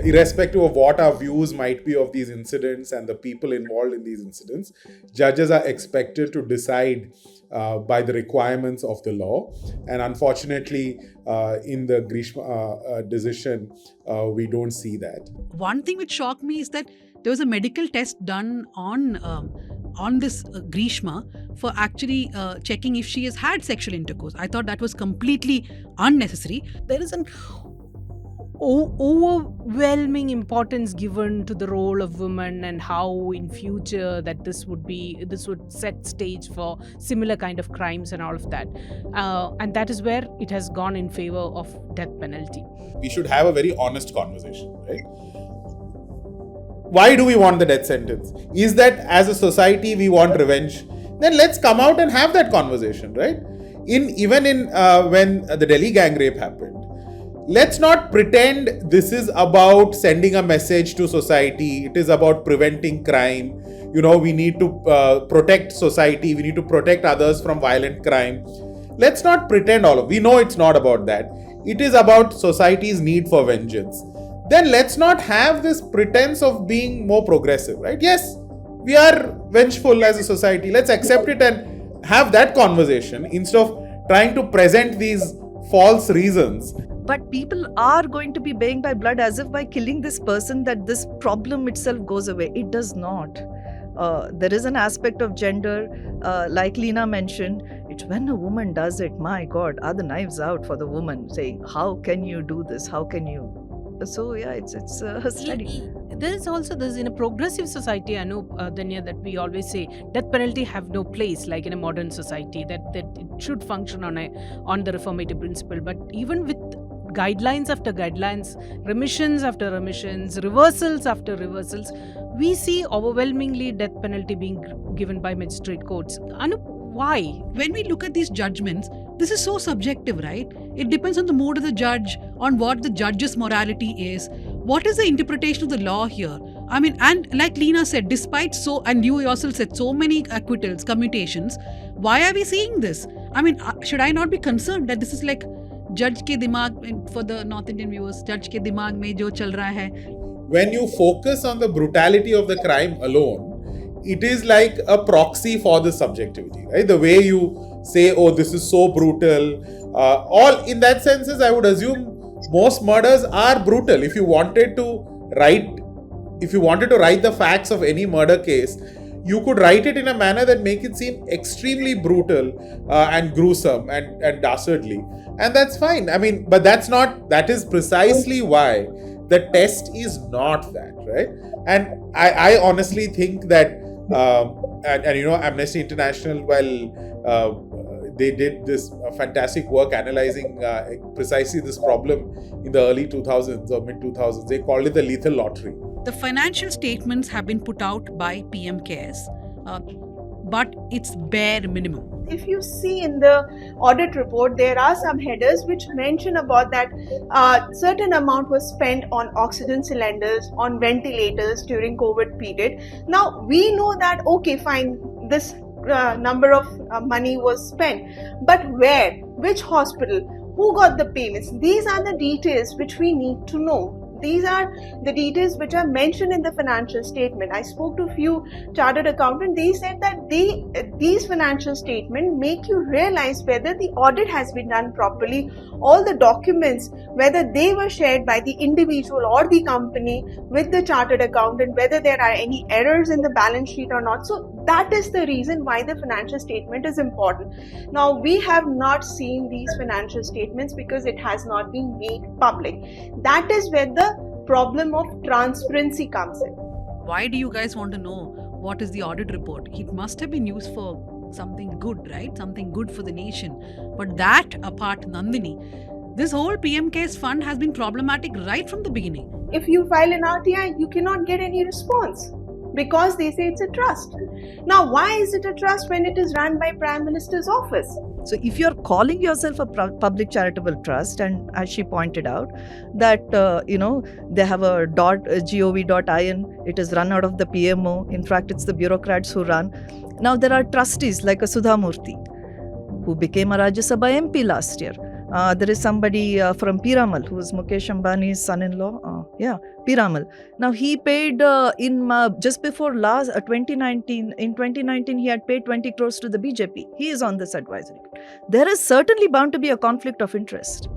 irrespective of what our views might be of these incidents and the people involved in these incidents, judges are expected to decide by the requirements of the law. And unfortunately, in the Greeshma decision, we don't see that. One thing which shocked me is that there was a medical test done on this Greeshma for actually checking if she has had sexual intercourse. I thought that was completely unnecessary. There is an overwhelming importance given to the role of women and how in future that this would set stage for similar kind of crimes and all of that, and that is where it has gone in favor of death penalty. We should have a very honest conversation, right? Why do we want the death sentence? Is that as a society we want revenge? Then let's come out and have that conversation, right? Even in when the Delhi gang rape happened, let's not pretend this is about sending a message to society. It is about preventing crime. We need to protect society. We need to protect others from violent crime. Let's not pretend we know it's not about that. It is about society's need for vengeance. Then let's not have this pretense of being more progressive, right? Yes, we are vengeful as a society. Let's accept it and have that conversation instead of trying to present these false reasons. But people are going to be paying by blood as if by killing this person that this problem itself goes away. It does not. There is an aspect of gender, like Leena mentioned. It's when a woman does it, my God, are the knives out for the woman, saying, how can you do this? How can you? So yeah, it's a study. There's in a progressive society, I know, Danya, that we always say death penalty have no place, like in a modern society, that it should function on the reformative principle. But even with guidelines after guidelines, remissions after remissions, reversals after reversals, we see overwhelmingly death penalty being given by magistrate courts. Anu, why? When we look at these judgments, this is so subjective, right? It depends on the mood of the judge, on what the judge's morality is. What is the interpretation of the law here? I mean, and like Leena said, despite and you yourself said, so many acquittals, commutations, why are we seeing this? I mean, should I not be concerned that this is like judge ke dimag, for the North Indian viewers, judge ke dimag mein jo chal raha hai? When you focus on the brutality of the crime alone, it is like a proxy for the subjectivity, right? The way you say, oh, this is so brutal. All in that sense is, I would assume most murders are brutal. If you wanted to write the facts of any murder case, you could write it in a manner that make it seem extremely brutal and gruesome and dastardly. And that's fine. I mean, but that is precisely why the test is not that, right? And I honestly think that Amnesty International, they did this fantastic work analyzing precisely this problem in the early 2000s or mid 2000s. They called it the lethal lottery. The financial statements have been put out by PM Cares, but it's bare minimum. If you see in the audit report, there are some headers which mention about that certain amount was spent on oxygen cylinders, on ventilators during COVID period. Now, we know that, okay, fine, this number of money was spent, but where, which hospital, who got the payments? These are the details which we need to know. These are the details which are mentioned in the financial statement. I spoke to a few chartered accountants. They said that these financial statements make you realize whether the audit has been done properly, all the documents, whether they were shared by the individual or the company with the chartered accountant, whether there are any errors in the balance sheet or not. So that is the reason why the financial statement is important. Now, we have not seen these financial statements because it has not been made public. That is where the problem of transparency comes in. Why do you guys want to know what is the audit report? It must have been used for something good, right? Something good for the nation. But that apart, Nandini, this whole PM Cares fund has been problematic right from the beginning. If you file an RTI, you cannot get any response because they say it's a trust. Now, why is it a trust when it is run by Prime Minister's office? So if you're calling yourself a public charitable trust, and as she pointed out, that, they have a .gov.in, it is run out of the PMO. In fact, it's the bureaucrats who run. Now, there are trustees like a Sudha Murthy, who became a Rajya Sabha MP last year. There is somebody from Piramal who is Mukesh Ambani's son-in-law. Piramal. Now he paid just before last 2019. In 2019, he had paid 20 crores to the BJP. He is on this advisory. There is certainly bound to be a conflict of interest.